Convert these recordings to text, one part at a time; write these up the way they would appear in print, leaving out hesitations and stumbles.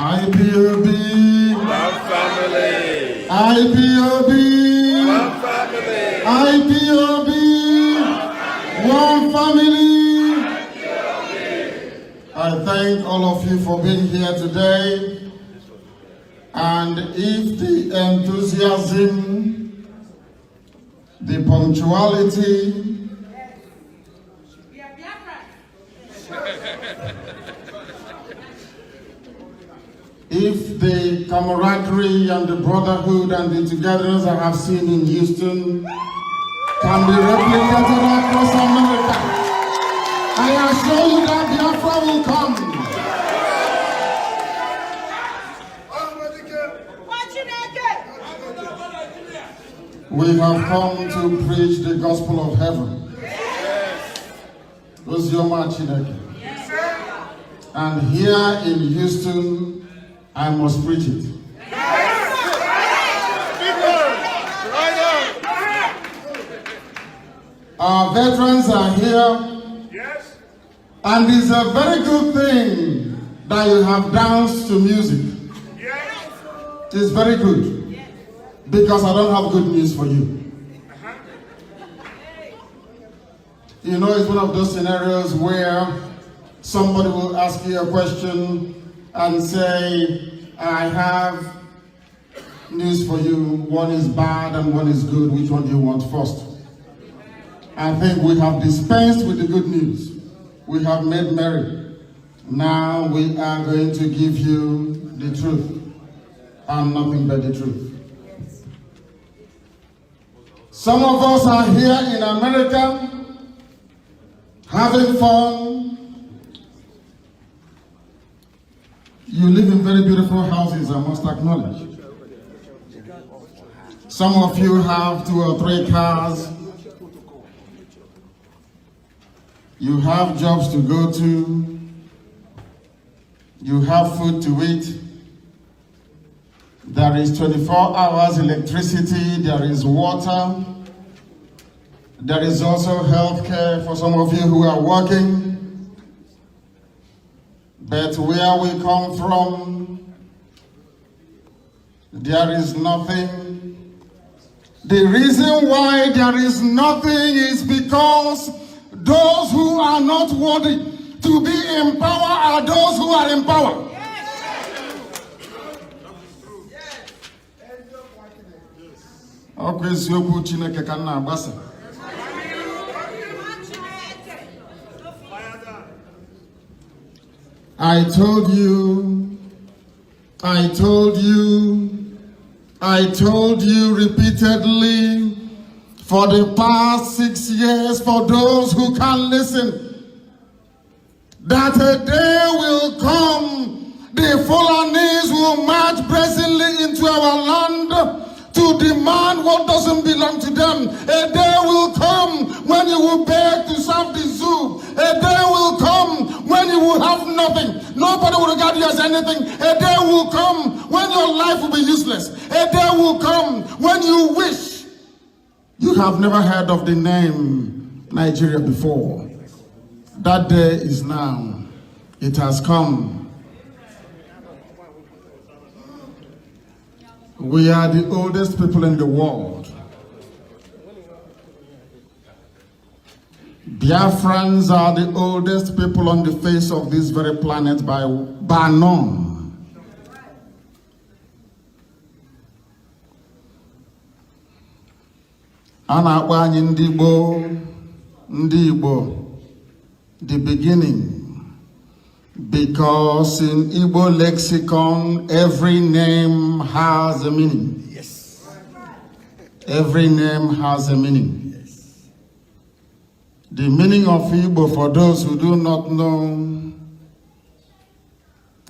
IPOB. One family. IPOB. One family. IPOB. One family. I thank all of you for being here today. And if the enthusiasm, the punctuality, if the camaraderie and the brotherhood and the togetherness I have seen in Houston can be replicated across America, I assure you that Biafra will come. We have come to preach the gospel of heaven. Who's your man, Chineke? And here in Houston, I must preach it. Our veterans are here. Yes. And it's a very good thing that you have danced to music. Yes. It's very good. Because I don't have good news for you. You know, it's one of those scenarios where somebody will ask you a question and say, I have news for you. One is bad and one is good. Which one do you want first? I think we have dispensed with the good news. We have made merry. Now we are going to give you the truth and nothing but the truth. Some of us are here in America having fun. You live in very beautiful houses, I must acknowledge. Some of you have 2 or 3 cars. You have jobs to go to. You have food to eat. There is 24 hours electricity. There is water. There is also health care for some of you who are working. But where we come from, there is nothing. The reason why there is nothing is because those who are not worthy to be in power are those who are in power. I told you repeatedly for the past 6 years, for those who can listen, that a day will come, the Fulanis will march brazenly into our land to demand what doesn't belong to them. A day will come when you will beg to serve the zoo. A day will come when you will have nothing. Nobody will regard you as anything. A day will come when your life will be useless. A day will come when you wish you have never heard of the name Nigeria before. That day is now. It has come. We are the oldest people in the world. Biafrans are the oldest people on the face of this very planet by none. Ana-akpọ anyị ndị Igbo, the beginning. Because in Igbo lexicon, every name has a meaning. Yes. Every name has a meaning. Yes. The meaning of Igbo, for those who do not know,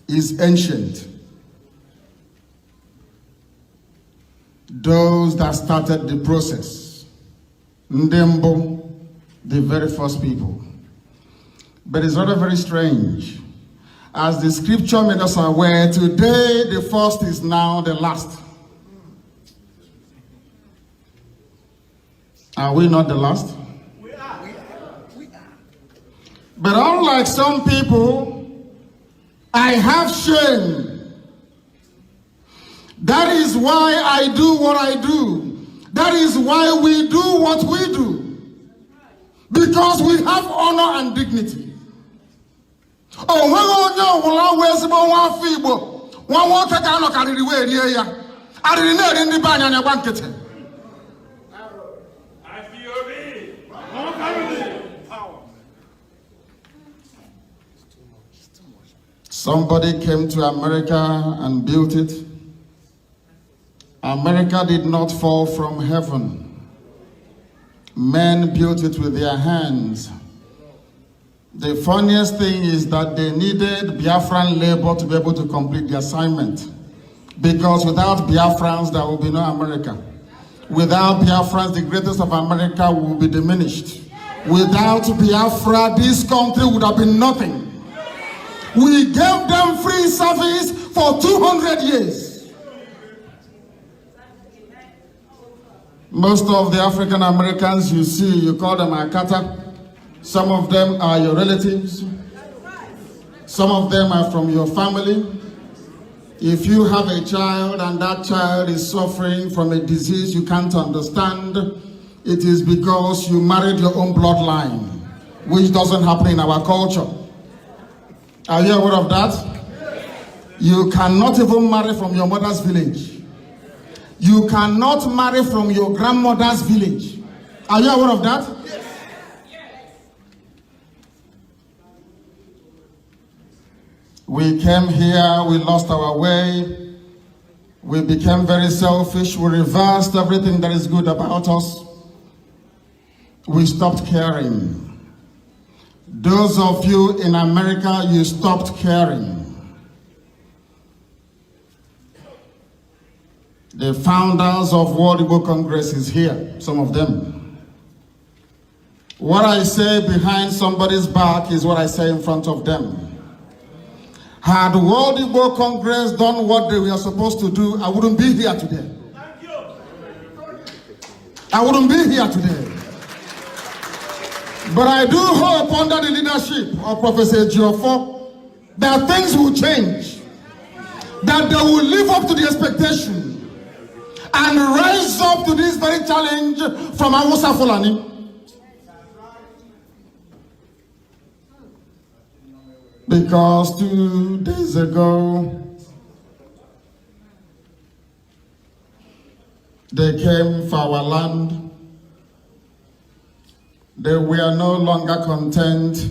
is ancient. Those that started the process, Ndembo, the very first people. But it's rather very strange. As the scripture made us aware, today the first is now the last. Are we not the last? We are. But unlike some people, I have shame That is why I do what I do. That is why we do what we do. Because we have honor and dignity. Oh, when you will always be one feeble, one water cannot carry the way here. I didn't know in the banana and banquet. IPOB. One family. Power. Somebody came to America and built it. America did not fall from heaven. Men built it with their hands. The funniest thing is that they needed Biafran labor to be able to complete the assignment. Because without Biafrans, there will be no America. Without Biafrans, the greatest of America will be diminished. Without Biafra, this country would have been nothing. We gave them free service for 200 years. Most of the African Americans you see, you call them Akata. Some of them are your relatives. Some of them are from your family. If you have a child and that child is suffering from a disease you can't understand, it is because you married your own bloodline, which doesn't happen in our culture. Are you aware of that? You cannot even marry from your mother's village. You cannot marry from your grandmother's village. Are you aware of that? We came here, we lost our way. We became very selfish. We reversed everything that is good about us. We stopped caring. Those of you in America, you stopped caring. The founders of World Igbo Congress is here, some of them. What I say behind somebody's back is what I say in front of them. Had World Igbo Congress done what they were supposed to do, I wouldn't be here today. I wouldn't be here today. But I do hope under the leadership of Professor Ejiofor that things will change, that they will live up to the expectation and rise up to this very challenge from Awusa Fulani. Because 2 days ago, they came for our land. They were no longer content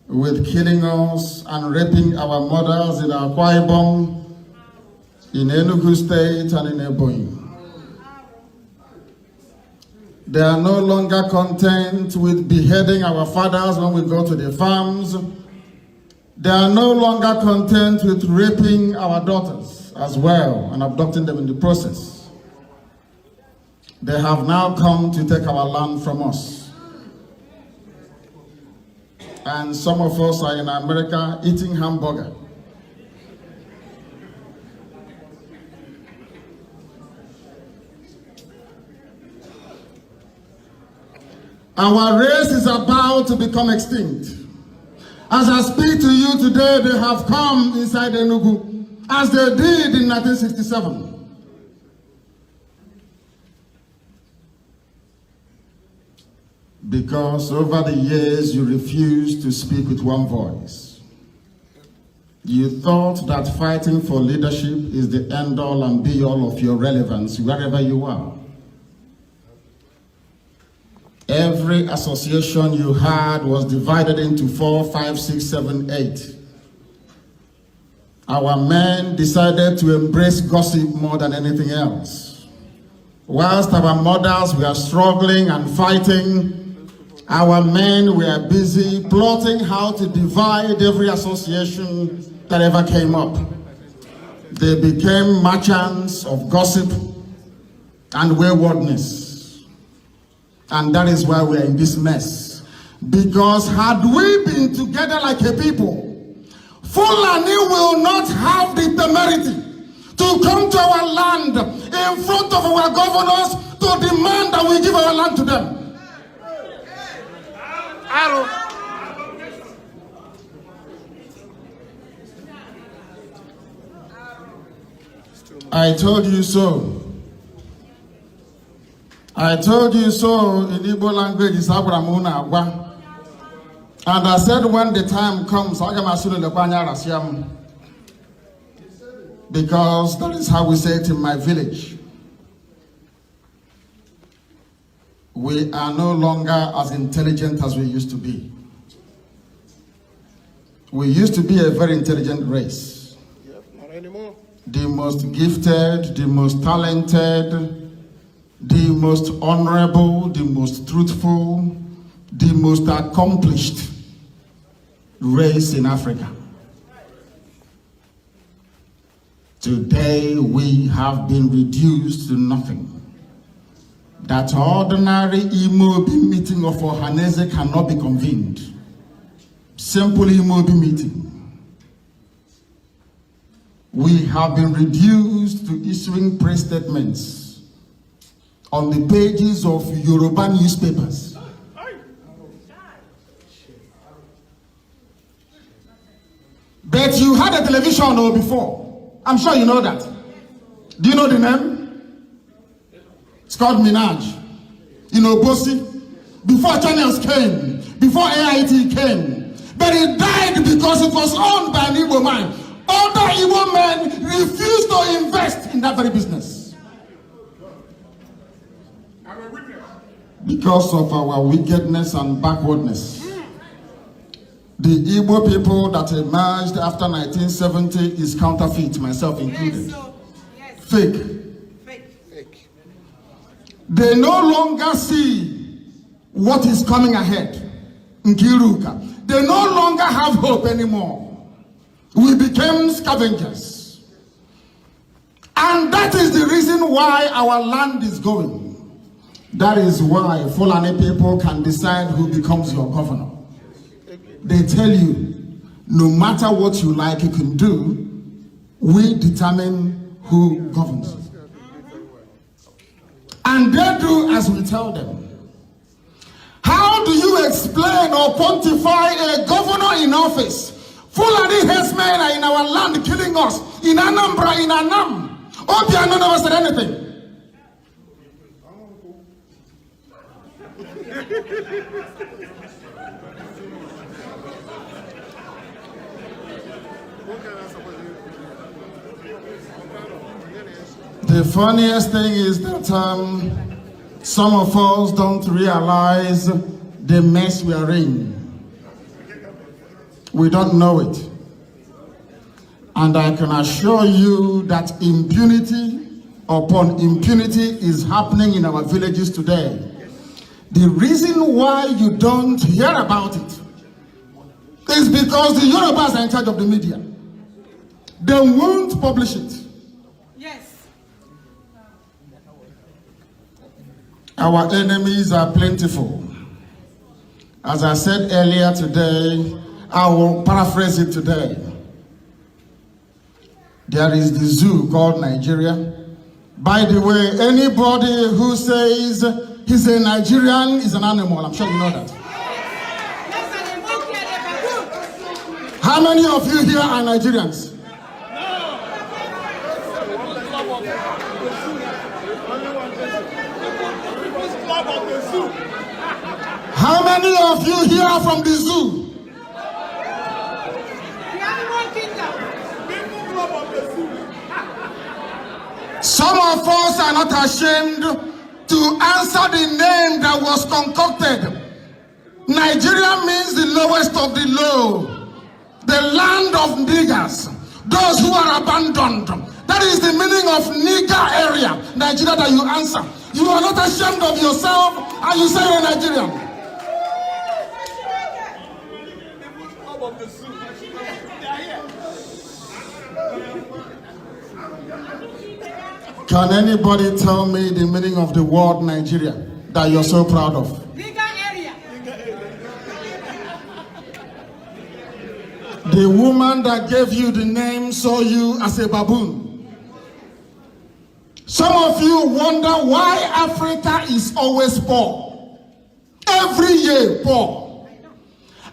with killing us and raping our mothers in Akwa Ibom, in Enugu State, and in Ebonyi. They are no longer content with beheading our fathers when we go to the farms. They are no longer content with raping our daughters as well and abducting them in the process. They have now come to take our land from us. And some of us are in America eating hamburger. Our race is about to become extinct. As I speak to you today, they have come inside Enugu, as they did in 1967. Because over the years, you refused to speak with one voice. You thought that fighting for leadership is the end-all and be-all of your relevance, wherever you are. Every association you had was divided into 4, 5, 6, 7, 8. Our men decided to embrace gossip more than anything else. Whilst our mothers were struggling and fighting, our men were busy plotting how to divide every association that ever came up. They became merchants of gossip and waywardness. And that is why we are in this mess. Because had we been together like a people, Fulani will not have the temerity to come to our land in front of our governors to demand that we give our land to them. I told you so. I told you so in Igbo language is Abramuna Agwa. And I said when the time comes, because that is how we say it in my village. We are no longer as intelligent as we used to be. We used to be a very intelligent race. Yep, not anymore. The most gifted, the most talented, the most honorable, the most truthful, the most accomplished race in Africa. Today we have been reduced to nothing. That ordinary IPOB meeting of Ohaneze cannot be convened. Simple IPOB meeting. We have been reduced to issuing press statements on the pages of Yoruba newspapers. But you had a television before. I'm sure you know that. Do you know the name? It's called Minaj. You know, Bosi. Before channels came, before AIT came. But it died because it was owned by an Igbo man. Other Igbo men refused to invest in that very business. Because of our wickedness and backwardness. The Igbo people that emerged after 1970 is counterfeit, myself included. Yes, yes. Fake. They no longer see what is coming ahead. Nkiruka. They no longer have hope anymore. We became scavengers. And that is the reason why our land is going. That is why Fulani people can decide who becomes your governor. They tell you, no matter what you like you can do, we determine who governs. And they do as we tell them. How do you explain or quantify a governor in office? Fulani herdsmen are in our land killing us. In Anambra, in Anam. Obia none of us said anything. The funniest thing is that some of us don't realize the mess we are in. We don't know it. And I can assure you that impunity upon impunity is happening in our villages today. The reason why you don't hear about it is because the Yorubas are in charge of the media. They won't publish it. Yes. Our enemies are plentiful. As I said earlier today, I will paraphrase it today. There is the zoo called Nigeria. By the way, anybody who says he's a Nigerian is an animal. I'm sure you know that. How many of you here are Nigerians? How many of you here are from the zoo? Some of us are not ashamed to answer the name that was concocted. Nigeria means the lowest of the low, the land of niggers, those who are abandoned. That is the meaning of nigger area, Nigeria, that you answer. You are not ashamed of yourself and you say you're Nigerian. Can anybody tell me the meaning of the word Nigeria that you're so proud of? Nigger area. The woman that gave you the name saw you as a baboon. Some of you wonder why Africa is always poor. Every year poor.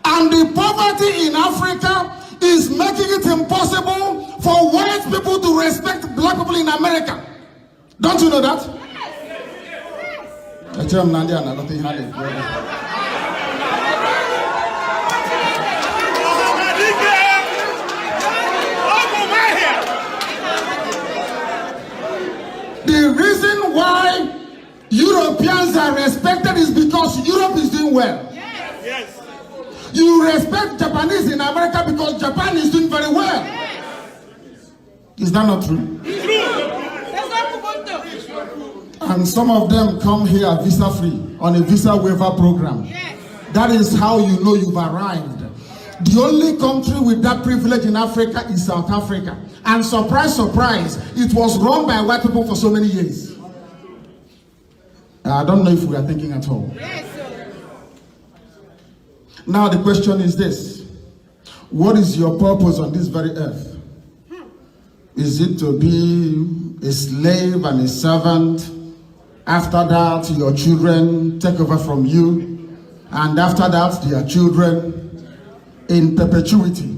And the poverty in Africa is making it impossible for white people to respect black people in America. Don't you know that? I tell Nnamdi and nothing had it. The reason why Europeans are respected is because Europe is doing well. Yes. You respect Japanese in America because Japan is doing very well. Is that not true? And some of them come here visa-free on a visa waiver program. That is how you know you've arrived. The only country with that privilege in Africa is South Africa. And surprise, surprise, it was run by white people for so many years. I don't know if we are thinking at all. Now the question is this. What is your purpose on this very earth? Is it to be a slave and a servant? After that, your children take over from you. And after that, their children in perpetuity.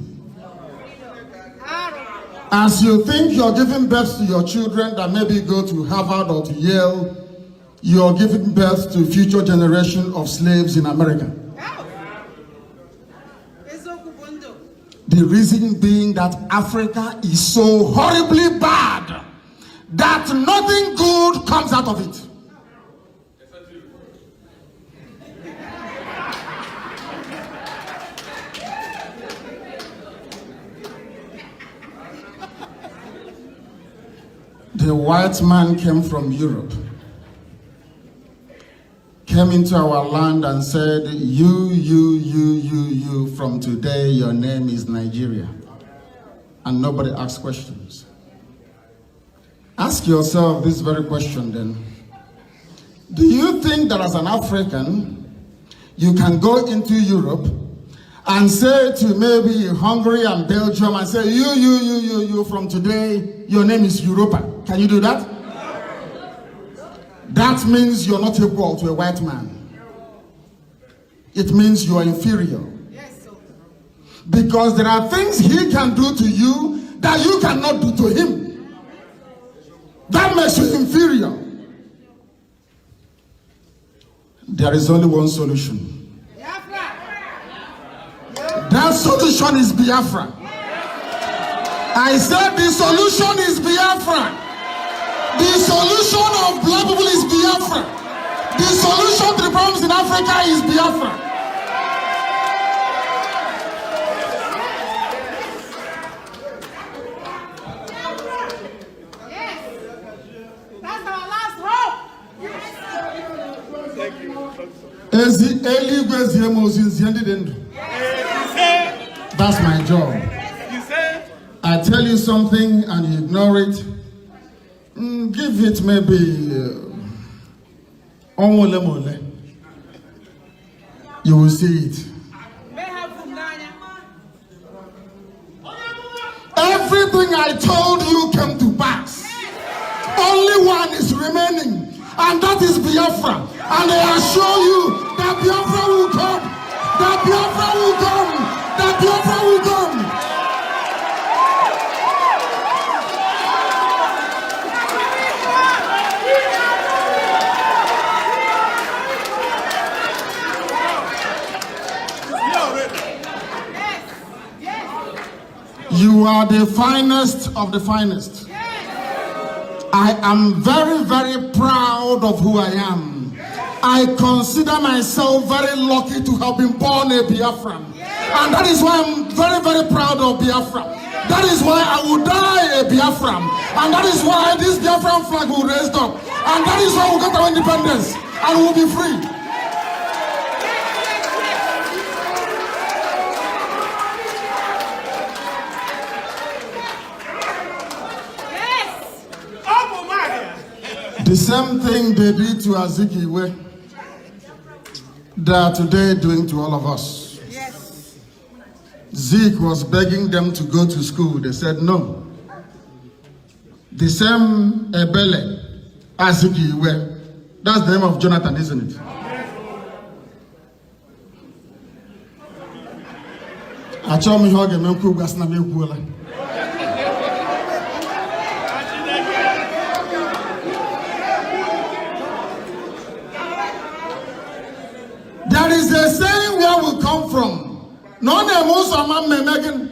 As you think you're giving birth to your children that maybe go to Harvard or to Yale, you're giving birth to future generation of slaves in America. The reason being that Africa is so horribly bad that nothing good comes out of it. The white man came from Europe, came into our land and said, you, from today, your name is Nigeria. And nobody asks questions. Ask yourself this very question then. Do you think that as an African, you can go into Europe and say to maybe Hungary and Belgium and say, you, from today, your name is Europa? Can you do that? That means you're not equal to a white man. It means you are inferior. Because there are things he can do to you that you cannot do to him. That makes you inferior. There is only one solution. That solution is Biafra. I said the solution is Biafra. The solution of black people is Biafra. The solution to the problems in Africa is Biafra. Yes. That's our last hope. Thank you. That's my job. I tell you something and you ignore it. Give it maybe you will see it. Everything I told you came to pass. Only one is remaining, and that is Biafra. And I assure you that Biafra will come. That Biafra will come. That Biafra will come. You are the finest of the finest. I am very, very proud of who I am. I consider myself very lucky to have been born a Biafran. And that is why I'm very, very proud of Biafra. That is why I will die a Biafran. And that is why this Biafran flag will raise up. And that is why we'll get our independence and we'll be free. The same thing they did to Azikiwe, they are today doing to all of us. Yes. Zeke was begging them to go to school. They said no. The same Ebele, Azikiwe, that's the name of Jonathan, isn't it? is a saying where we come from. No name also man Megan.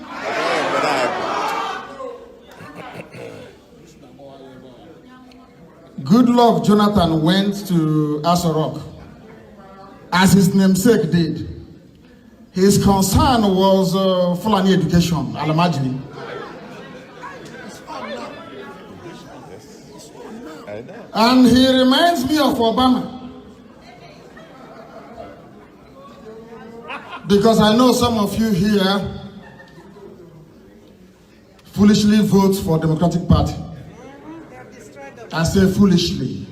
Goodluck Jonathan went to Aso Rock, as his namesake did. His concern was Fulani education, Alamajiri. And he reminds me of Obama. Because I know some of you here foolishly vote for Democratic Party. I say foolishly.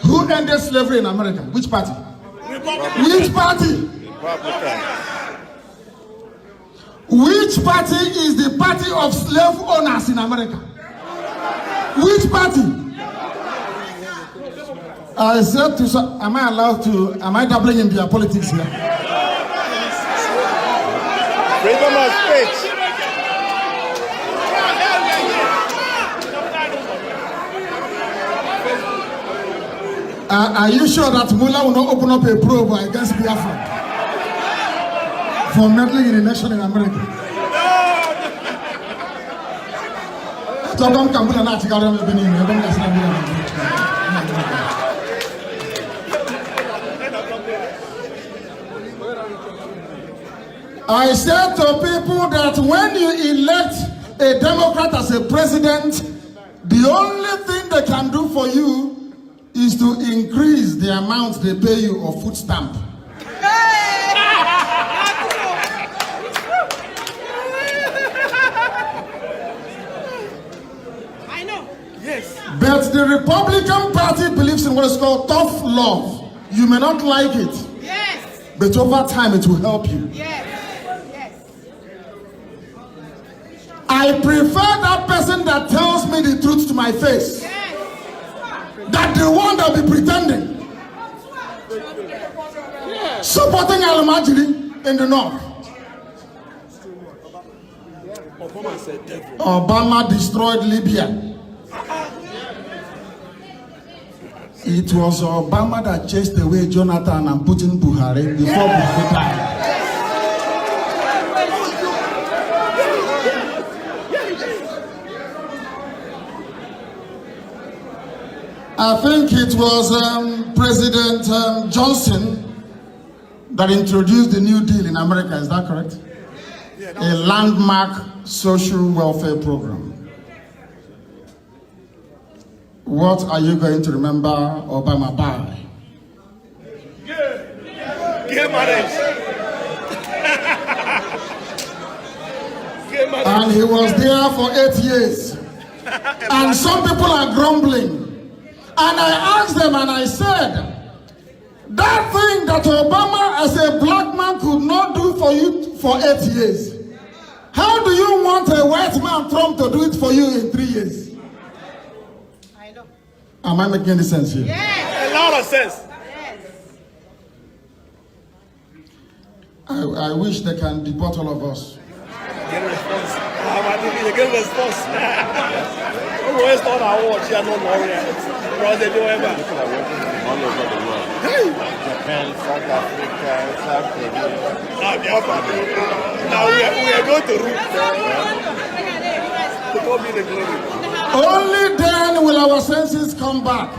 Who ended slavery in America? Which party? Which party? Which party is the party of slave owners in America? Which party? I said to some, am I dabbling in their politics here? Freedom of speech. Are you sure that Mullah will not open up a probe against Biafra for meddling in the election in America? I said to people that when you elect a Democrat as a president, the only thing they can do for you is to increase the amount they pay you of food stamp. I know. Yes. But the Republican Party believes in what is called tough love. You may not like it, Yes. but over time it will help you. Yes. Yes. I prefer that person that tells me the truth to my face, Yes. than the one that be pretending. Supporting Al-Majiri in the north. Obama destroyed Libya. It was Obama that chased away Jonathan and put in Buhari before Buhari died. I think it was President Johnson that introduced the New Deal in America, is that correct? Yeah, A landmark social welfare program. What are you going to remember Obama by? Gay marriage. Gay marriage. And he was there for 8 years. And some people are grumbling. And I asked them and I said, that thing that Obama as a black man could not do for you for 8 years, how do you want a white man Trump to do it for you in 3 years? I know. Am I making any sense here? Yes. A lot of sense. Yes. I wish they can deport all of us. Get a response. You get a response. Always thought I watch. You're not warrior. Brother, do ever. People are working all over the world. Japan, South Africa, South Korea. Now we are going to root. To God be the glory. Only then will our senses come back.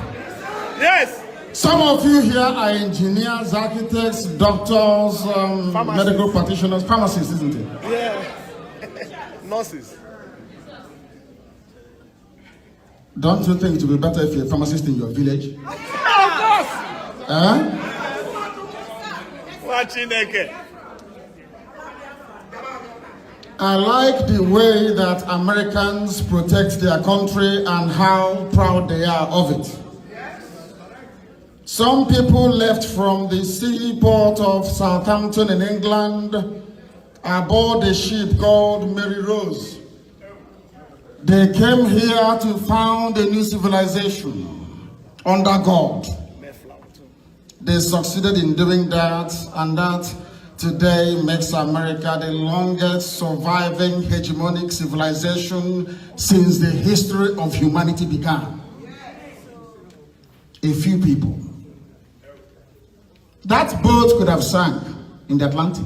Yes. Some of you here are engineers, architects, doctors, medical practitioners, pharmacists, isn't it? Yeah. Nurses. Don't you think it would be better if you're a pharmacist in your village? Of course. Watching again. I like the way that Americans protect their country and how proud they are of it. Some people left from the seaport of Southampton in England aboard a ship called Mary Rose. They came here to found a new civilization under God. They succeeded in doing that, and that today makes America the longest surviving hegemonic civilization since the history of humanity began. A few people. That boat could have sunk in the Atlantic.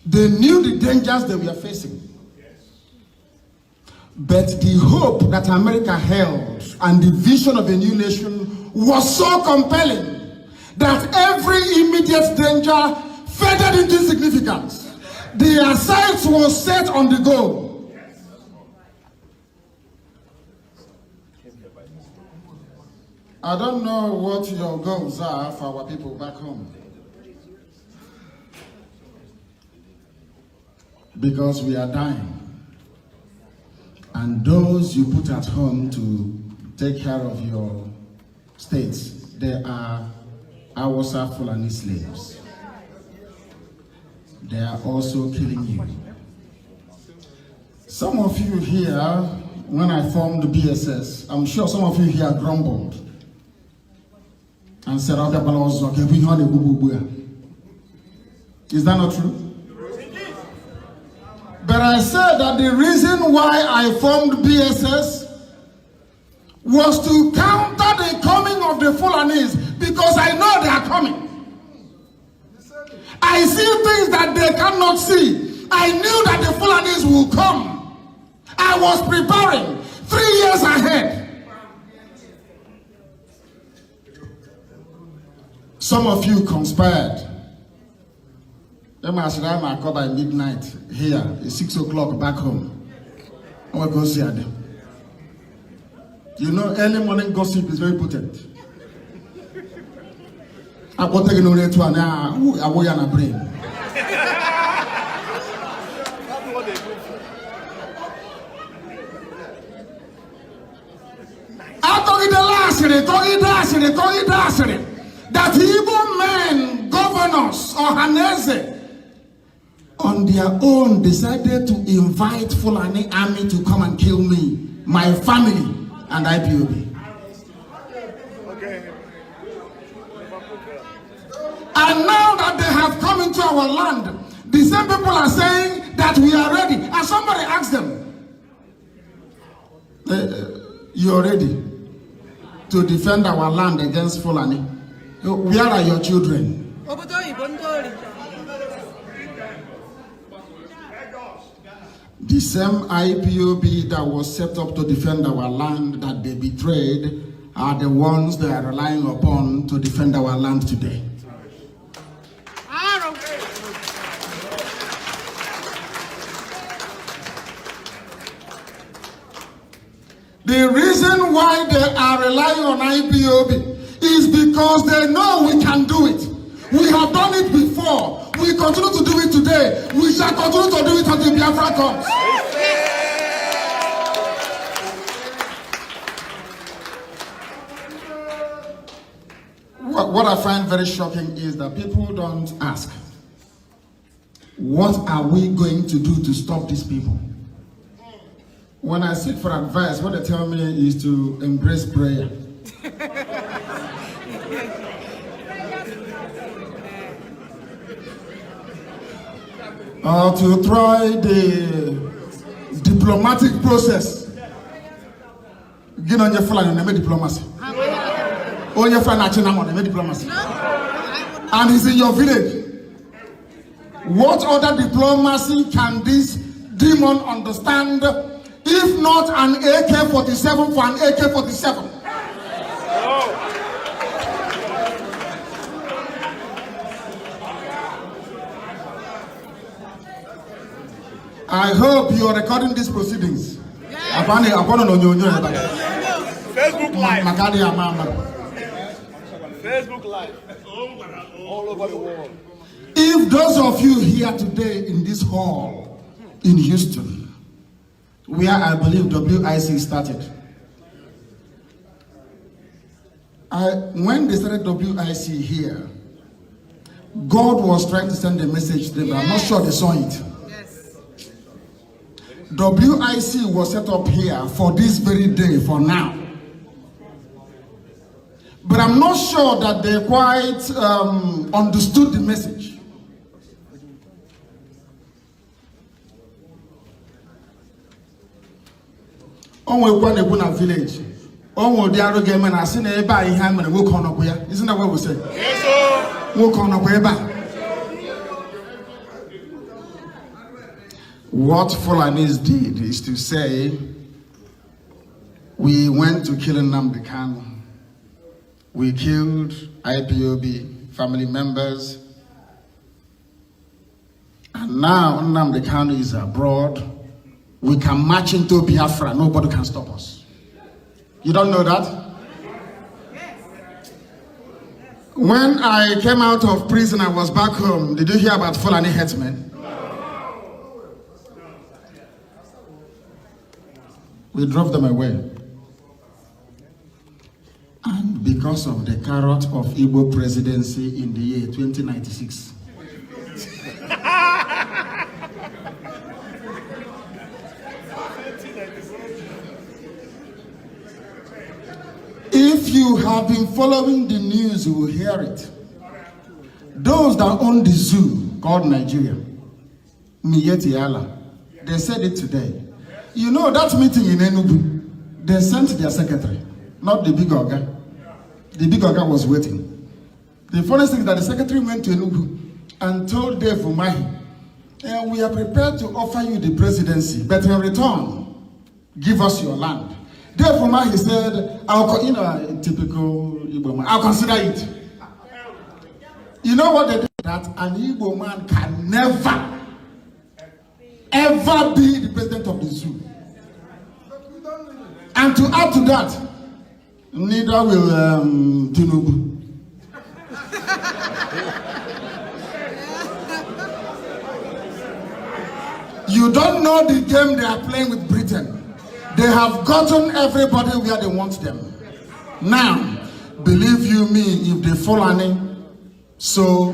They knew the dangers they were facing. But the hope that America held and the vision of a new nation was so compelling that every immediate danger faded into insignificance. Their sights were set on the goal. I don't know what your goals are for our people back home, because we are dying. And those you put at home to take care of your states, they are Hausa Fulani slaves. They are also killing you. Some of you here, when I formed BSS, I'm sure some of you here grumbled and said, is that not true? But I said that the reason why I formed BSS was to counter the coming of the Fulanis, because I know they are coming. I see things that they cannot see. I knew that the Fulanis will come. I was preparing 3 years ahead. Some of you conspired. I call by midnight here, it's 6 o'clock back home. I will go see them. You know, early morning gossip is very potent. I will take it to an brain. That evil men, governors, or Hanese, on their own decided to invite Fulani army to come and kill me, my family, and IPOB. Okay. And now that they have come into our land, the same people are saying that we are ready. And somebody asked them, you're ready to defend our land against Fulani? Where are your children? The same IPOB that was set up to defend our land that they betrayed are the ones they are relying upon to defend our land today. The reason why they are relying on IPOB is because they know we can do it. We have done it before. We continue to do it today. We shall continue to do it until Biafra comes. What I find very shocking is that people don't ask, what are we going to do to stop these people? When I seek for advice, what they tell me is to embrace prayer. Or to try the diplomatic process. Get on your flag and make diplomacy. On your flag and make diplomacy. And he's in your village. What other diplomacy can this demon understand, if not an AK-47 for an AK-47? I hope you are recording these proceedings. Facebook Live. Facebook Live. All over the world. If those of you here today in this hall in Houston, where I believe WIC started, when they started WIC here, God was trying to send a message to them. I'm not sure they saw it. WIC was set up here for this very day, for now. But I'm not sure that they quite understood the message. Village. Isn't that what we say? Yes, sir. What Fulanis did is to say, we went to kill Nnamdi Kanu. We killed IPOB family members. And now Nnamdi Kanu is abroad. We can march into Biafra. Nobody can stop us. You don't know that? When I came out of prison, I was back home. Did you hear about Fulani headsmen? We drove them away. And because of the carrot of Igbo presidency in the year 2096. If you have been following the news, you will hear it. Those that own the zoo called Nigeria, Miyeti Allah, they said it today. You know that meeting in Enugu, they sent their secretary, not the big Oga. The big Oga was waiting. The funniest thing is that the secretary went to Enugu and told Dave Umahi, we are prepared to offer you the presidency, but in return, give us your land. Dave Umahi said, typical Igbo man, I'll consider it. You know what they did? That an Igbo man can never, ever be the president of the zoo. And to add to that, neither will Tinubu. You don't know the game they are playing with Britain. They have gotten everybody where they want them. Now, believe you me, if they Fulani so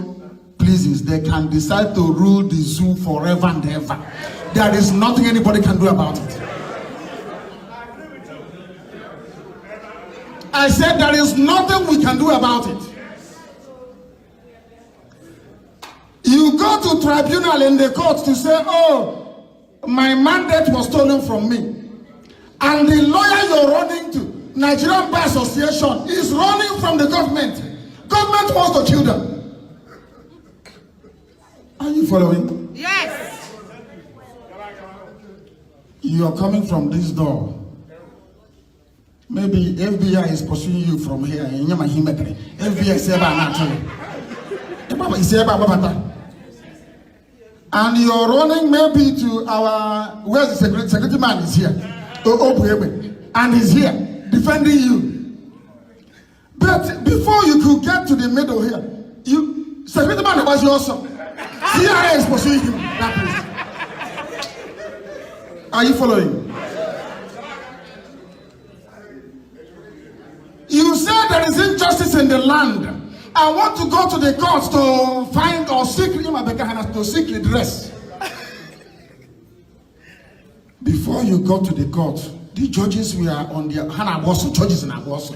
pleases, they can decide to rule the zoo forever and ever. There is nothing anybody can do about it. I said there is nothing we can do about it. You go to tribunal in the court to say, oh, my mandate was stolen from me. And the lawyer you're running to, Nigerian Bar Association, is running from the government. Government wants to kill them. Are you following? Yes. You are coming from this door. Maybe FBI is pursuing you from here. FBI is and you're running maybe to our, where's the security man is here. And he's here defending you. But before you could get to the middle here, security man was also. CIA is pursuing him. That place. Are you following? You said there is injustice in the land. I want to go to the court to find or seek redress. Before you go to the court, the judges were on their judges in Agoso.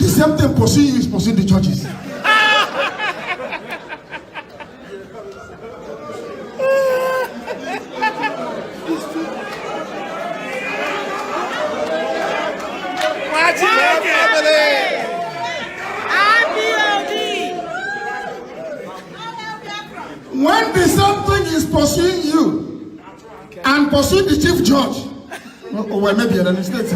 The same thing pursuing you is pursuing the judges. When the same thing is pursuing you and pursuing the chief judge, or maybe an state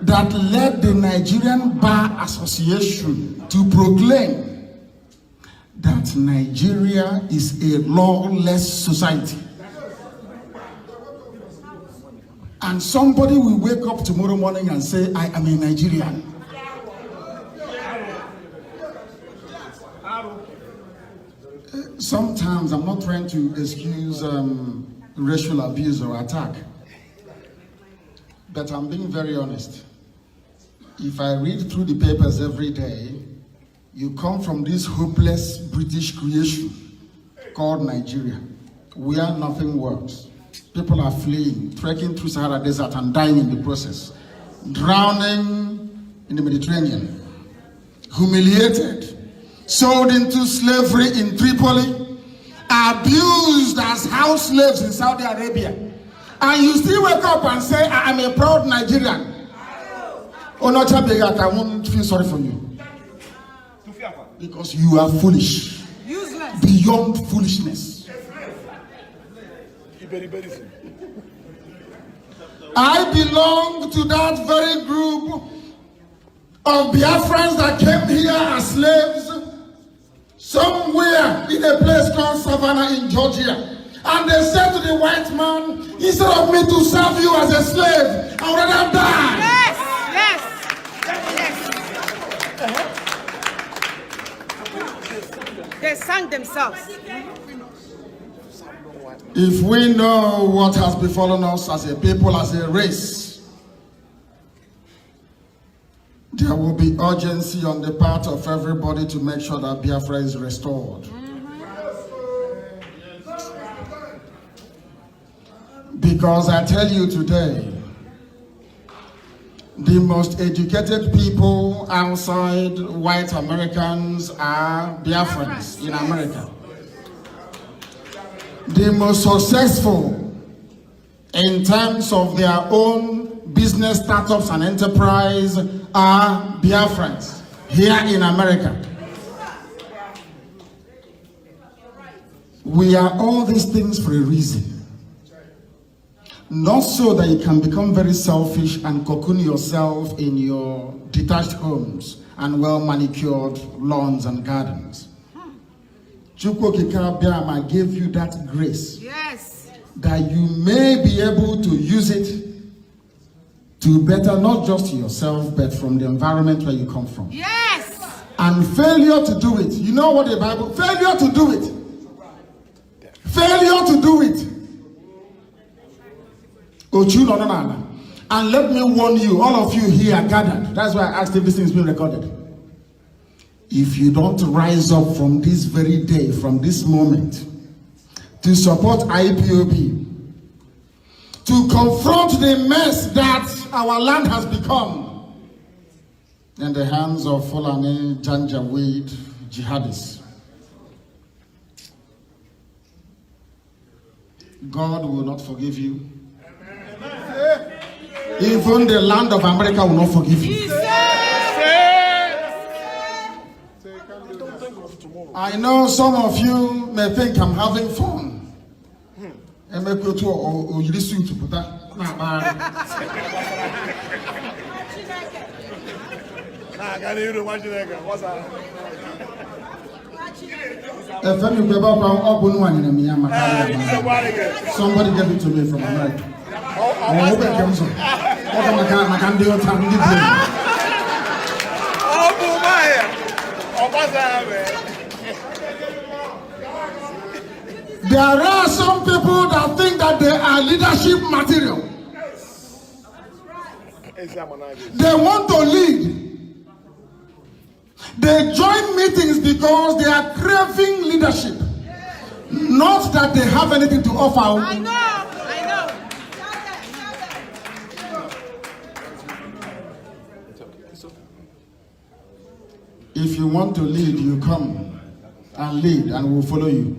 that led the Nigerian Bar Association to proclaim that Nigeria is a lawless society. And somebody will wake up tomorrow morning and say, I am a Nigerian. Sometimes I'm not trying to excuse racial abuse or attack, but I'm being very honest. If I read through the papers every day, you come from this hopeless British creation called Nigeria, where nothing works. People are fleeing, trekking through Sahara Desert and dying in the process, drowning in the Mediterranean, humiliated, sold into slavery in Tripoli, abused as house slaves in Saudi Arabia. And you still wake up and say, I am a proud Nigerian. Oh, not I won't feel sorry for you. Because you are foolish. Useless. Beyond foolishness. I belong to that very group of Biafrans that came here as slaves somewhere in a place called Savannah in Georgia. And they said to the white man, instead of me to serve you as a slave, I would rather die. Yes. They sang themselves. If we know what has befallen us as a people, as a race, there will be urgency on the part of everybody to make sure that Biafra is restored. Because I tell you today, the most educated people outside white Americans are Biafrans in America. The most successful in terms of their own business startups and enterprise are Biafrans here in America. We are all these things for a reason. Not so that you can become very selfish and cocoon yourself in your detached homes and well-manicured lawns and gardens. Chukwu Kikabiama gave you that grace. Yes. That you may be able to use it to better not just yourself, but from the environment where you come from. Yes. And failure to do it. You know what the Bible? Failure to do it. Failure to do it. And let me warn you, all of you here gathered. That's why I asked if this thing is being recorded. If you don't rise up from this very day, from this moment, to support IPOB, to confront the mess that our land has become in the hands of Fulani Janjaweed jihadists, God will not forgive you. Even the land of America will not forgive you. I know some of you may think I'm having fun. And may go to or you listen to put that. Somebody gave it to me from America. There are some people that think that they are leadership material. They want to lead. They join meetings because they are craving leadership. Not that they have anything to offer. I know. If you want to lead, you come and lead and we'll follow you.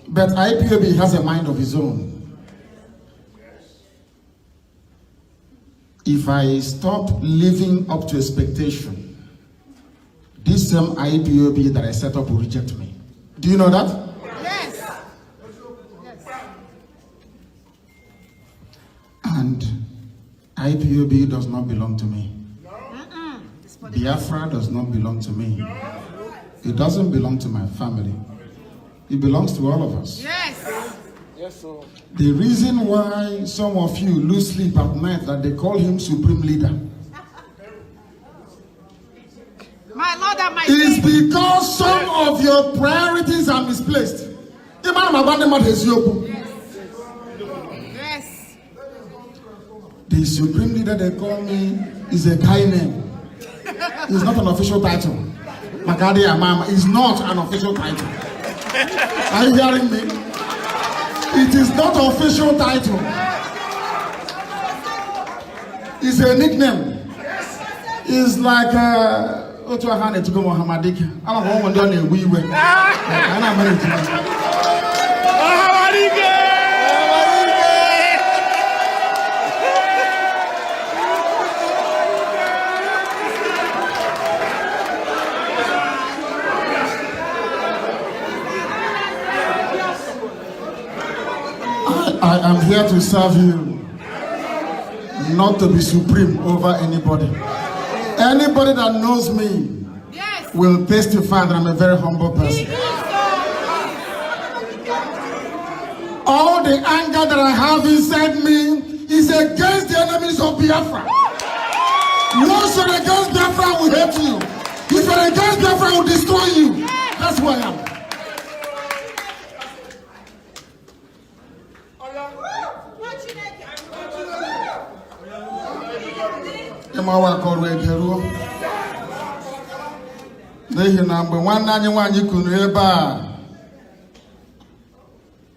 But IPOB has a mind of his own. If I stop living up to expectation, this same IPOB that I set up will reject me. Do you know that? Yes. And IPOB does not belong to me. Biafra does not belong to me. It doesn't belong to my family. It belongs to all of us. Yes. Yes, sir. The reason why some of you lose sleep at night that they call him supreme leader My Lord and my is Savior. because some of your priorities are misplaced. Yes. The supreme leader they call me is a guy name. It's not an official title. Makadi Amama is not an official title. Are you hearing me? It is not an official title. It's a nickname. It's like Otuahane to go Mohammedik. I'm a woman done a wee way. And I'm ready to. I am here to serve you, not to be supreme over anybody. Anybody that knows me will testify that I'm a very humble person. All the anger that I have inside me is against the enemies of Biafra. Once you're against Biafra, I will hate you. If you're against Biafra, I will destroy you. That's who I am.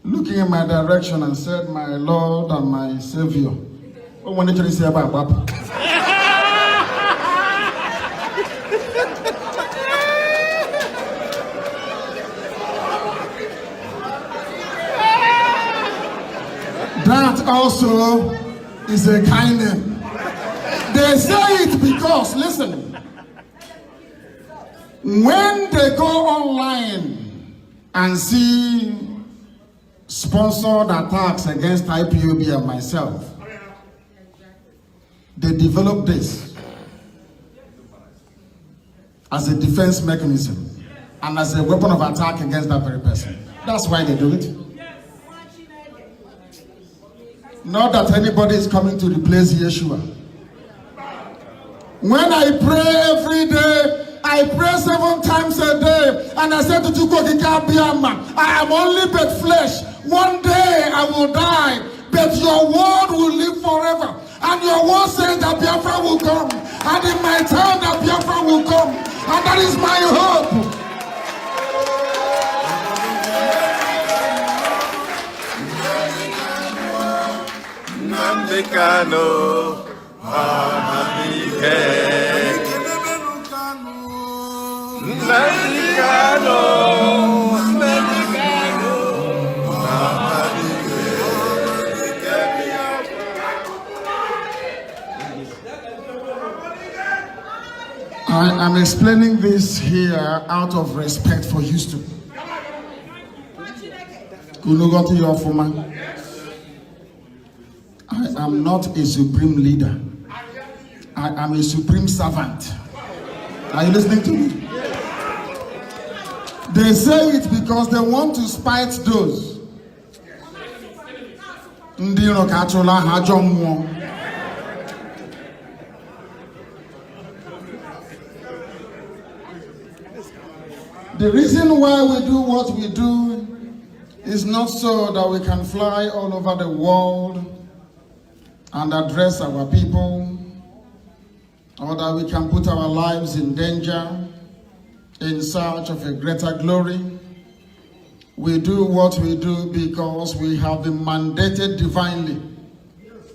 Looking in my direction and said, my Lord and my Savior. Oh, when did you say about Papa? That also is a kind name. They say it because, listen, when they go online and see sponsored attacks against IPOB and myself, they develop this as a defense mechanism and as a weapon of attack against that very person. That's why they do it. Not that anybody is coming to replace Yeshua. When I pray every day, I pray 7 times a day, and I said to Biama, I am only but flesh. One day I will die, but your word will live forever. And your word says that Biafra will come, and in my time that Biafra will come, and that is my hope. Nnamdi Kanu, Nnamdi Kanu, Nnamdi Kanu, I am explaining this here out of respect for Houston. I am not a supreme leader. I am a supreme servant. Are you listening to me? They say it because they want to spite those. The reason why we do what we do is not so that we can fly all over the world and address our people, or that we can put our lives in danger in search of a greater glory. We do what we do because we have been mandated divinely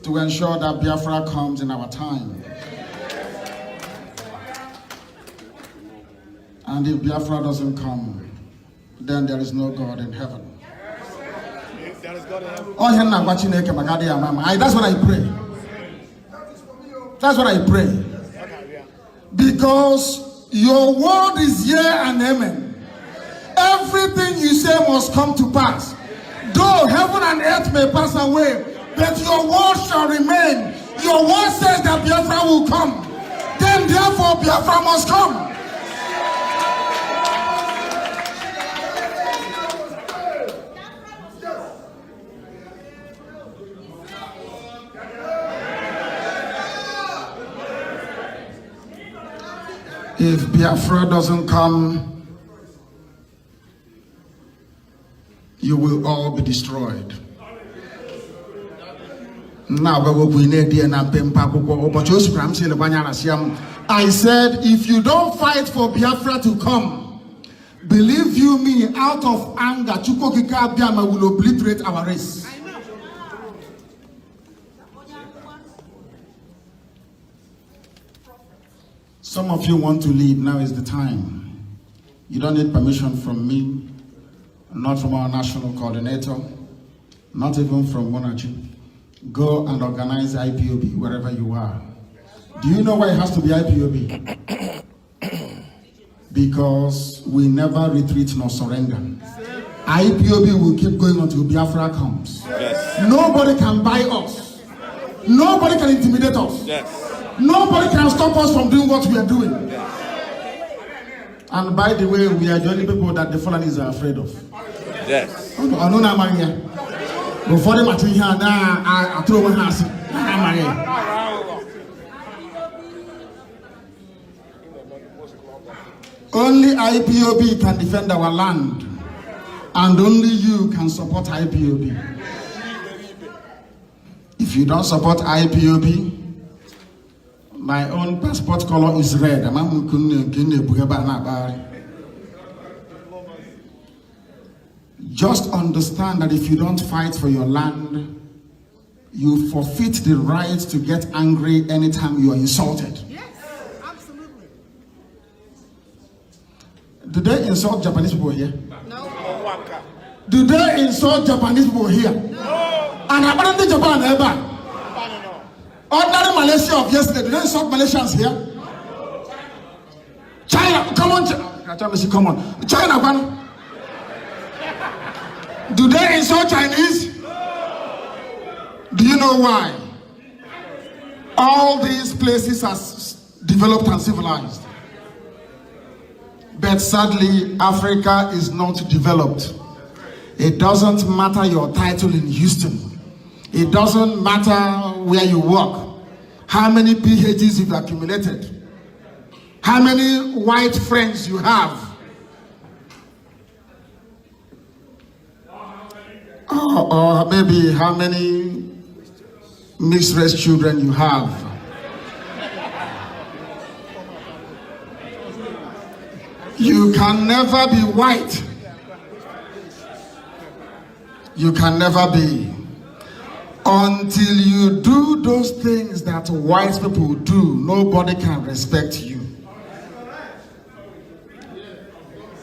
to ensure that Biafra comes in our time. And if Biafra doesn't come, then there is no God in heaven. There is God in heaven. That's what I pray. That's what I pray. Because your word is yea and amen. Everything you say must come to pass. Though heaven and earth may pass away, but your word shall remain. Your word says that Biafra will come. Then therefore Biafra must come. If Biafra doesn't come, you will all be destroyed. I said, if you don't fight for Biafra to come, believe you me, out of anger, Chukwokika Biama will obliterate our race. Some of you want to leave. Now is the time. You don't need permission from me, not from our national coordinator, not even from Monachi. Go and organize IPOB wherever you are. Do you know why it has to be IPOB? Because we never retreat nor surrender. IPOB will keep going until Biafra comes. Yes. Nobody can buy us. Nobody can intimidate us. Yes. Nobody can stop us from doing what we are doing. Yes. And by the way, we are the only people that the Fulanis are afraid of. Yes. I know I'm here. Before the material, now I throw one house. I'm here. Only IPOB can defend our land, and only you can support IPOB. If you don't support IPOB, my own passport color is red. Just understand that if you don't fight for your land, you forfeit the right to get angry anytime you are insulted. Yes, absolutely. Do they insult Japanese people here? No. Do they insult Japanese people here? No. And apparently Japan ever. Ordinary Malaysia of yesterday, do they insult Malaysians here? China, come on, come on. China, man. Do they insult Chinese? Do you know why? All these places are developed and civilized. But sadly, Africa is not developed. It doesn't matter your title in Houston. It doesn't matter where you work. How many PhDs you've accumulated. How many white friends you have. Or maybe how many mixed race children you have. You can never be white. You can never be. Until you do those things that white people do, nobody can respect you.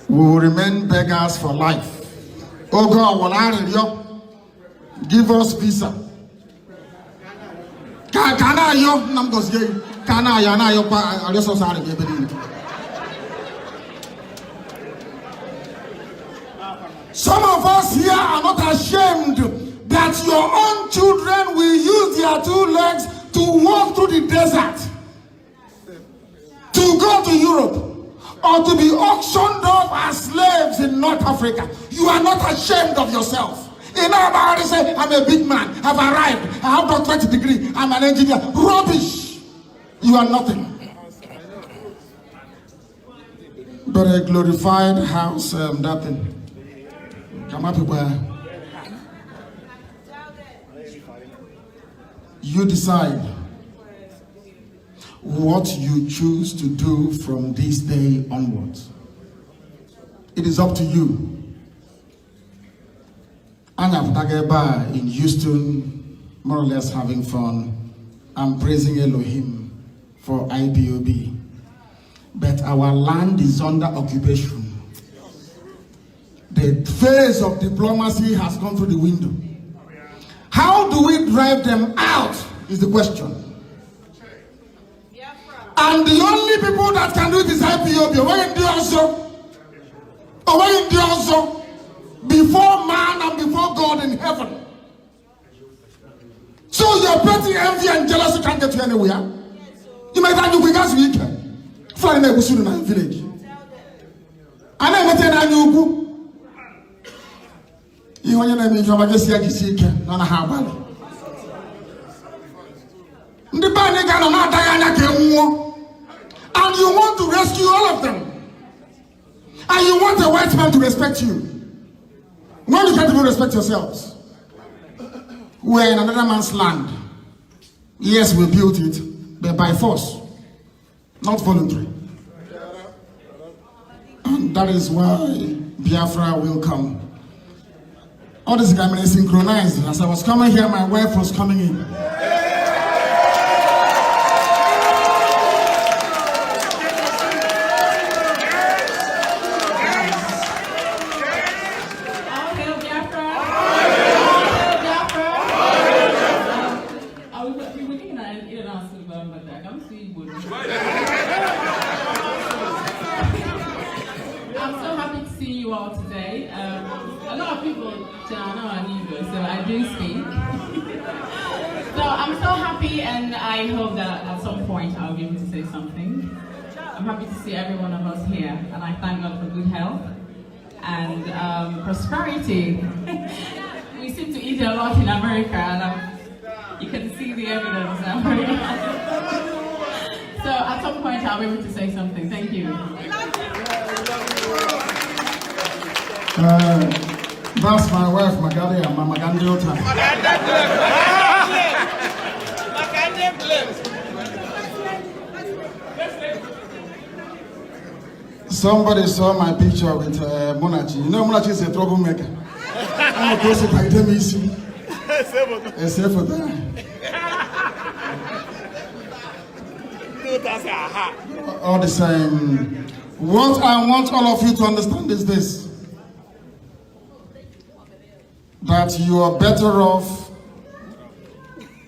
We will remain beggars for life. Oh God, give us visa. Some of us here are not ashamed that your own children will use their 2 legs to walk through the desert, to go to Europe, or to be auctioned off as slaves in North Africa. You are not ashamed of yourself. You know, I already say, I'm a big man, I've arrived, I have a doctorate degree, I'm an engineer. Rubbish! You are nothing. But a glorified house, that thing. Come up where you decide what you choose to do from this day onwards. It is up to you. I'm in Houston, more or less having fun. I'm praising Elohim for IPOB. But our land is under occupation. The phase of diplomacy has gone through the window. How do we drive them out is the question. And the only people that can do it is IPOB. Before man and before God in heaven. So your petty envy and jealousy can't get you anywhere. You might have to be as weak. Flying a bush in my village. I never tell you. You want to make your majesty a sick, not a habal. The Bannigan are not Diana Kemu. And you want to rescue all of them. And you want a white man to respect you. When you can't even respect yourselves. We're in another man's land. Yes, we built it, but by force, not voluntary. And that is why Biafra will come. All this guy is synchronized. As I was coming here, my wife was coming in. I'm so happy to see you all today. A lot of people don't know Igbo, so I do speak. So I'm so happy, and I hope that at some point I'll be able to say something. I'm happy to see every one of us here, and I thank God for good health and prosperity. We seem to eat a lot in America, and you can see the evidence. So at some point I'll be able to say something. Thank you. That's my wife, Magadi, and Mama Gandiota. Somebody saw my picture with Monachi. You know Monachi is a troublemaker. I'm a person by them easy. Except for that. All the same, what I want all of you to understand is this. That you are better off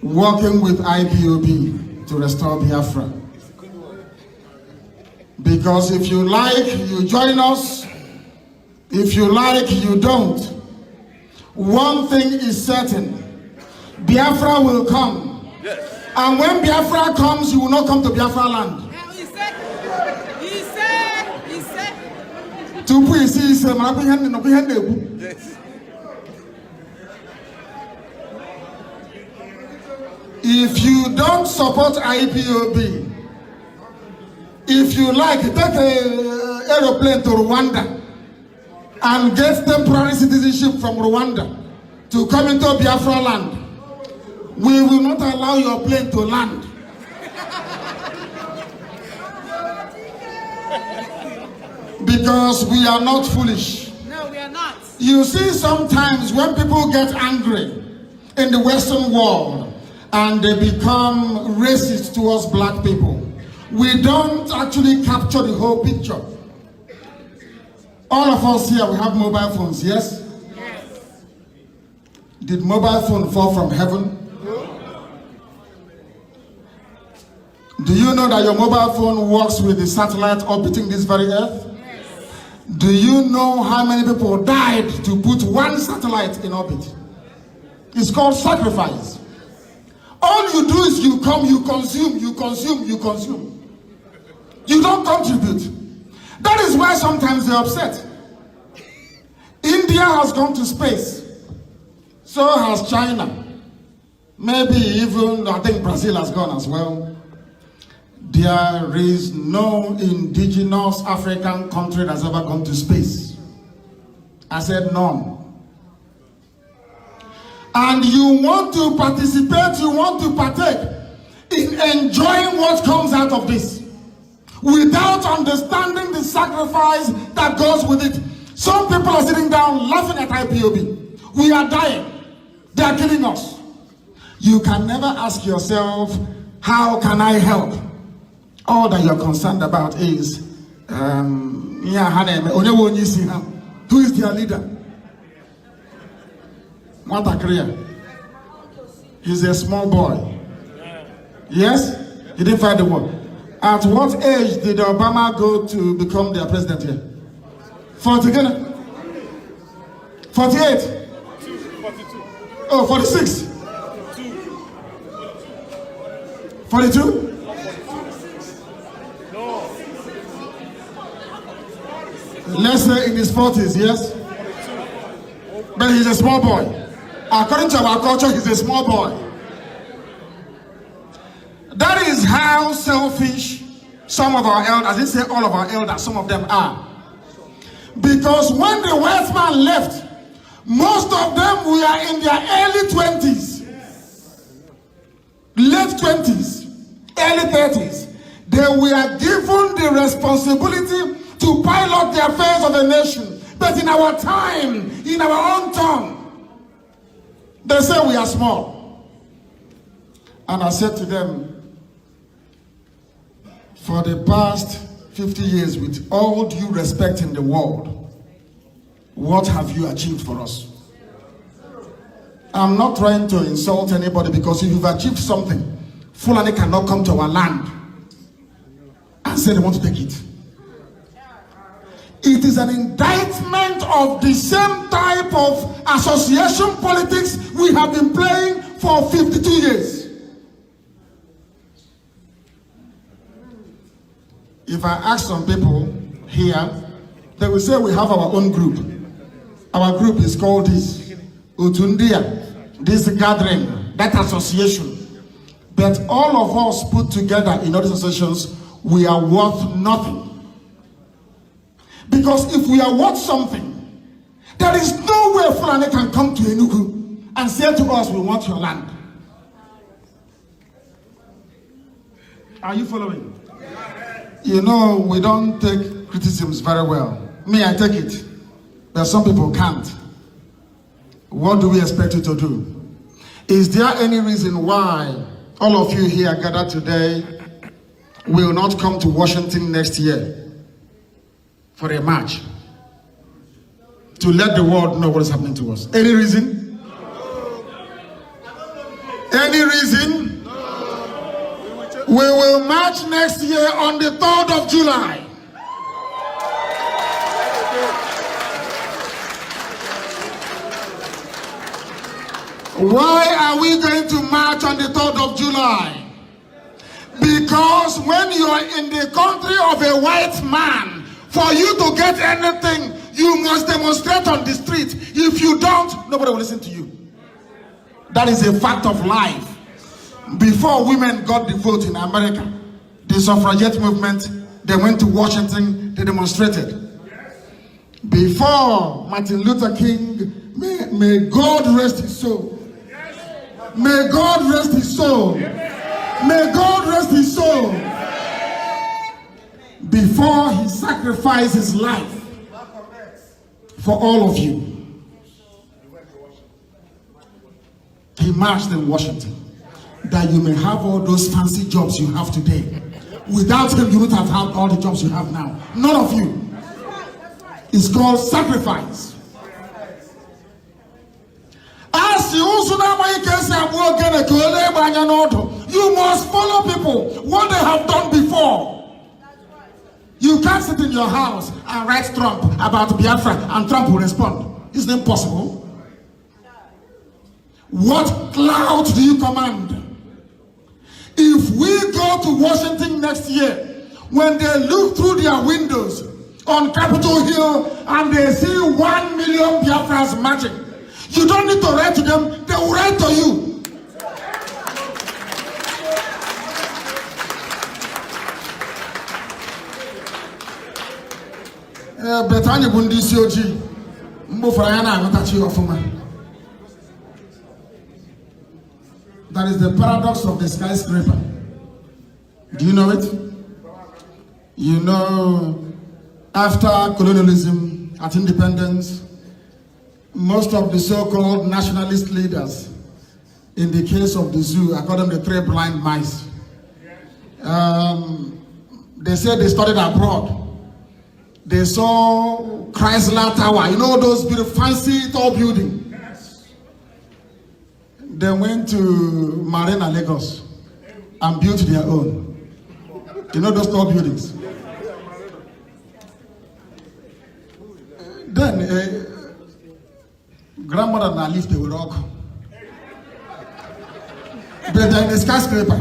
working with IPOB to restore Biafra. Because if you like, you join us. If you like, you don't. One thing is certain. Biafra will come. Yes. And when Biafra comes, you will not come to Biafra land. He said. Yes. If you don't support IPOB, if you like, take an aeroplane to Rwanda and get temporary citizenship from Rwanda to come into Biafra land. We will not allow your plane to land. Because we are not foolish. No, we are not. You see, sometimes when people get angry in the Western world and they become racist towards black people, we don't actually capture the whole picture. All of us here, we have mobile phones, yes? Yes. Did mobile phone fall from heaven? Do you know that your mobile phone works with the satellite orbiting this very earth? Yes. Do you know how many people died to put one satellite in orbit? It's called sacrifice. All you do is you come, you consume, you consume, you consume. You don't contribute. That is why sometimes they're upset. India has gone to space. So has China. Maybe even, I think Brazil has gone as well. There is no indigenous African country that's ever gone to space. I said none. And you want to participate, you want to partake in enjoying what comes out of this, without understanding the sacrifice that goes with it. Some people are sitting down laughing at IPOB. We are dying. They are killing us. You can never ask yourself, how can I help? All that you're concerned about is, who is their leader? What a career. He's a small boy. Yes? He didn't fight the war. At what age did Obama go to become their president here? 40, 48? 42. Oh, 46? 42? No. Let's say in his 40s, yes? But he's a small boy. According to our culture, he's a small boy. That is how selfish some of our elders, I didn't say all of our elders, some of them are. Because when the white man left, most of them were in their early 20s, late 20s, early 30s. They were given the responsibility to pilot the affairs of the nation. But in our time, in our own tongue, they say we are small. And I said to them, for the past 50 years, with all due respect in the world, what have you achieved for us? I'm not trying to insult anybody, because if you've achieved something, Fulani cannot come to our land and say they want to take it. It is an indictment of the same type of association politics we have been playing for 52 years. If I ask some people here, they will say we have our own group. Our group is called this Utundia, this gathering, that association. But all of us put together in all these associations, we are worth nothing. Because if we are worth something, there is no way Fulani can come to Enugu and say to us, we want your land. Are you following? You know, we don't take criticisms very well. Me, I take it. But some people can't. What do we expect you to do? Is there any reason why all of you here gathered today will not come to Washington next year for a march to let the world know what is happening to us? Any reason? Any reason? We will march next year on the 3rd of July. Why are we going to march on the 3rd of July? Because when you are in the country of a white man, for you to get anything, you must demonstrate on the street. If you don't, nobody will listen to you. That is a fact of life. Before women got the vote in America, the suffragette movement, they went to Washington, they demonstrated. Before Martin Luther King, may God rest his soul. May God rest his soul. May God rest his soul. Before he sacrificed his life for all of you, he marched in Washington that you may have all those fancy jobs you have today. Without him, you would have had all the jobs you have now. None of you. It's called sacrifice. As you must follow people, what they have done before. You can't sit in your house and write Trump about Biafra and Trump will respond. It's impossible. What clout do you command? If we go to Washington next year, when they look through their windows on Capitol Hill and they see 1 million Biafrans marching, you don't need to write to them, they will write to you. Betanya Bundisi Oji, Mbofayana Matachi Ofuma. That is the paradox of the skyscraper. Do you know it? You know, after colonialism, at independence, most of the so-called nationalist leaders, in the case of the zoo, I call them the 3 blind mice. They said they studied abroad. They saw Chrysler Tower, you know those beautiful, fancy, tall buildings. They went to Marina, Lagos, and built their own. You know those tall buildings. Then, grandmother now lift the rock. But they're in a skyscraper.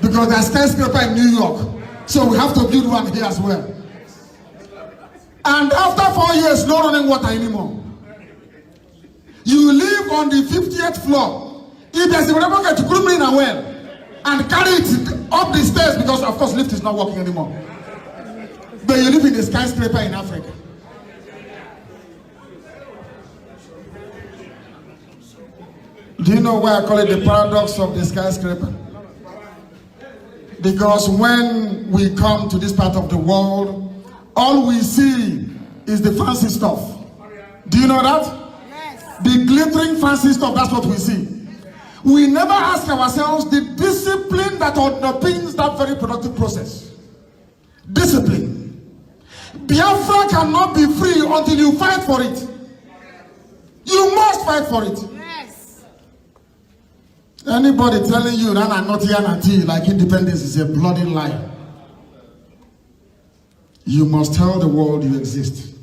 Because there's a skyscraper in New York. So we have to build one here as well. And after 4 years, no running water anymore. You live on the 50th floor. If there's a rubber get to groom in a well and carry it up the stairs, because of course lift is not working anymore. But you live in a skyscraper in Africa. Do you know why I call it the paradox of the skyscraper? Because when we come to this part of the world, all we see is the fancy stuff. Do you know that? Yes. The glittering fancy stuff, that's what we see. We never ask ourselves the discipline that underpins that very productive process. Discipline. Biafra cannot be free until you fight for it. You must fight for it. Yes. Anybody telling you that I'm not here like independence is a bloody lie. You must tell the world you exist.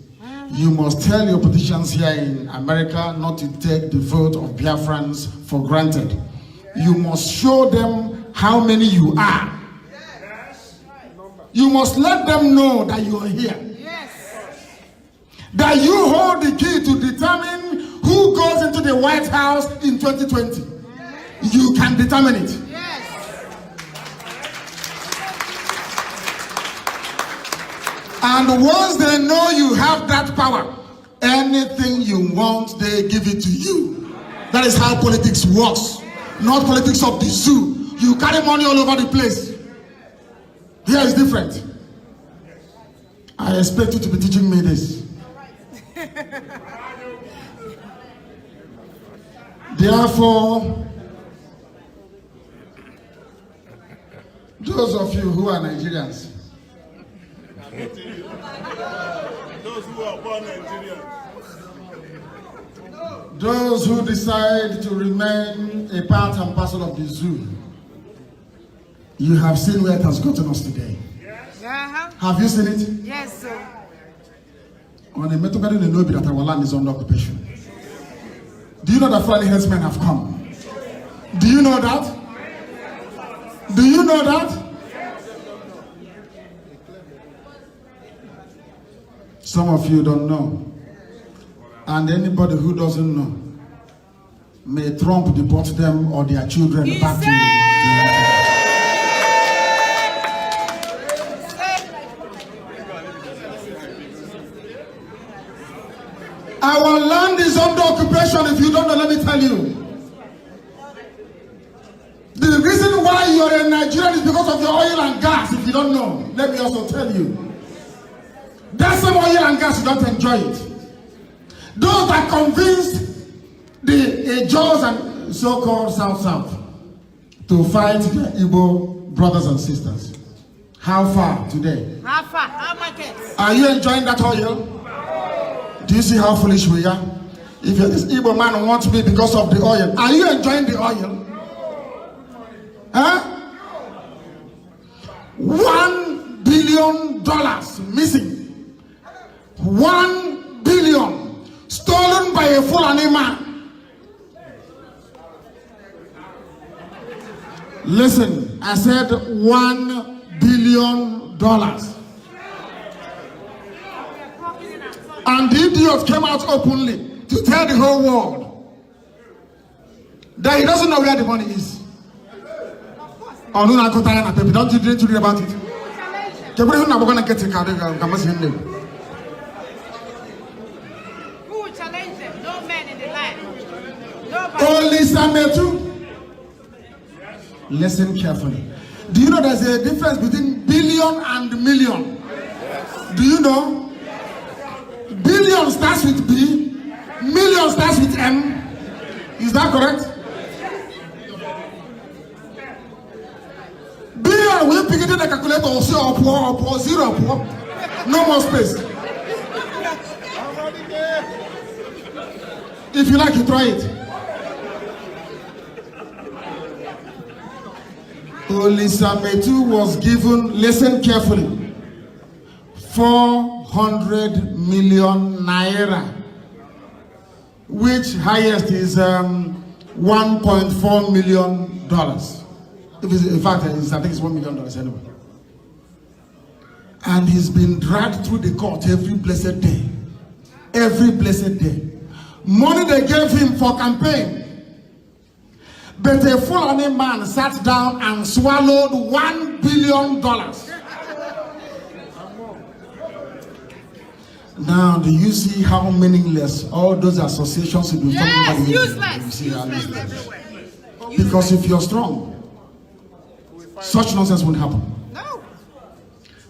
You must tell your politicians here in America not to take the vote of Biafrans for granted. You must show them how many you are. You must let them know that you are here. That you hold the key to determine who goes into the White House in 2020. You can determine it. And once they know you have that power, anything you want, they give it to you. That is how politics works. Not politics of the zoo. You carry money all over the place. Here is different. I expect you to be teaching me this. Therefore, those of you who are Nigerians, Those who are born Nigerians, those who decide to remain a part and parcel of the zoo, you have seen where it has gotten us today. Have you seen it? Yes, sir. On the Metogari Nenobi that our land is under occupation. Do you know that Fulani herdsmen have come? Do you know that? Do you know that? Some of you don't know. And anybody who doesn't know, may Trump deport them or their children back to Our land is under occupation. If you don't know, let me tell you. The reason why you're a Nigerian is because of your oil and gas. If you don't know, let me also tell you. That same oil and gas, you don't enjoy it. Those that convinced the Jaws and so-called South to fight their Igbo brothers and sisters. How far today? How far? How much? Are you enjoying that oil? Do you see how foolish we are? If this Igbo man wants me because of the oil, are you enjoying the oil? Huh? $1 billion missing. 1 billion stolen by a Fulani man. Listen, I said $1 billion. And the idiot came out openly to tell the whole world that he doesn't know where the money is. Oh, no, don't you read about it? Who will challenge them? No man in the land. Nobody. Only Sametu. Listen carefully. Do you know there's a difference between billion and million? Do you know? Billion starts with B, million starts with M. Is that correct? Billion, we pick it in the calculator or say or zero or poor. No more space. If you like, you try it. Olisametu was given, listen carefully, 400 million naira, which highest is $1.4 million. In fact, I think it's $1 million anyway. And he's been dragged through the court every blessed day. Every blessed day. Money they gave him for campaign. But a Fulani man sat down and swallowed $1 billion. Now, do you see how meaningless all those associations will be? Yes, useless. Useless everywhere. Because if you're strong, such nonsense won't happen. No.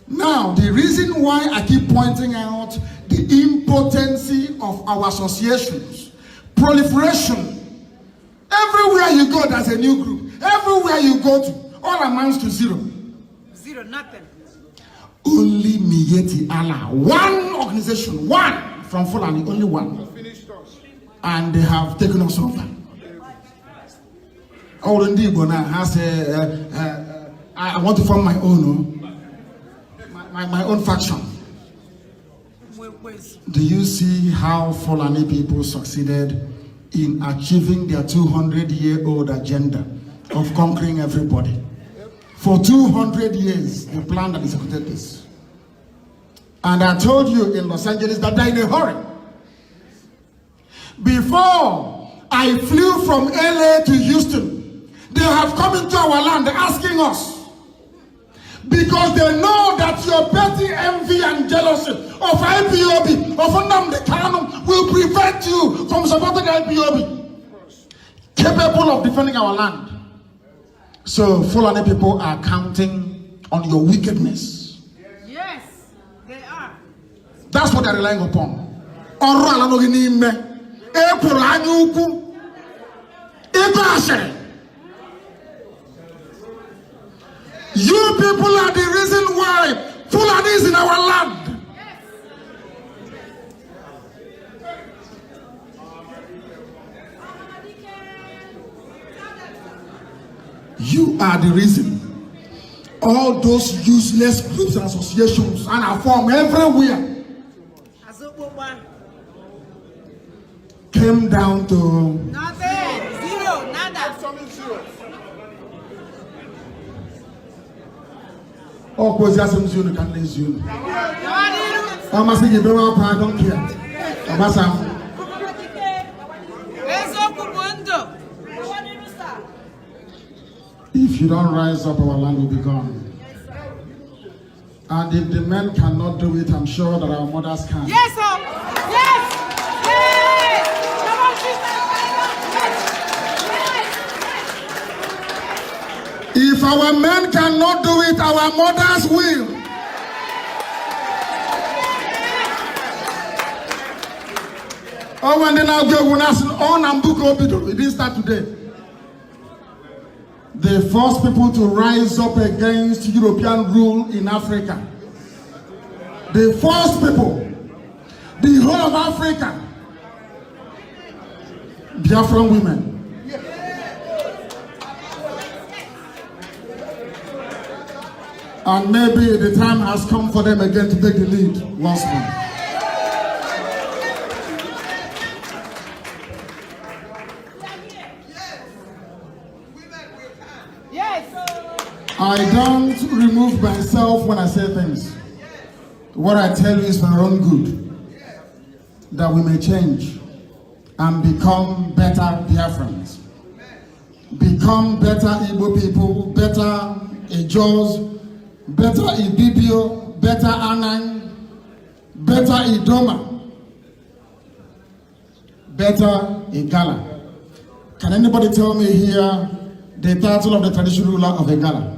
Now, the reason why I keep pointing out the impotency of our associations, proliferation. Everywhere you go, there's a new group. Everywhere you go to, all amounts to zero. Zero, nothing. Only Miyeti Allah. One organization, one from Fulani, only one. And they have taken us over. Already Bona has I want to form my own, my own faction. Do you see how Fulani people succeeded in achieving their 200-year-old agenda of conquering everybody? For 200 years, they planned and executed this. And I told you in Los Angeles that they're in a hurry. Before I flew from LA to Houston, they have come into our land asking us, because they know that your petty envy and jealousy of IPOB, of Nnamdi Kanu, will prevent you from supporting IPOB, capable of defending our land. So Fulani people are counting on your wickedness. Yes, they are. That's what they're relying upon. You people are the reason why Fulani is in our land. You are the reason. All those useless groups and associations and are formed everywhere came down to nothing. Zero. Nada. Oh, because there's some zone can lose you. I must give you a part, I don't care. I must have. If you don't rise up, our land will be gone. And if the men cannot do it, I'm sure that our mothers can. Yes, sir. Yes. Yes. If our men cannot do it, our mothers will. Oh, and then I'll go on and book Obido. It didn't start today. The first people to rise up against European rule in Africa. The first people, the whole of Africa, Biafran women. And maybe the time has come for them again to take the lead once more. I don't remove myself when I say things. What I tell you is for our own good, that we may change and become better Biafrans, become better Igbo people, better Ejos, better Ibibio, better Anang, better Idoma, better Igala. Can anybody tell me here the title of the traditional ruler of Igala?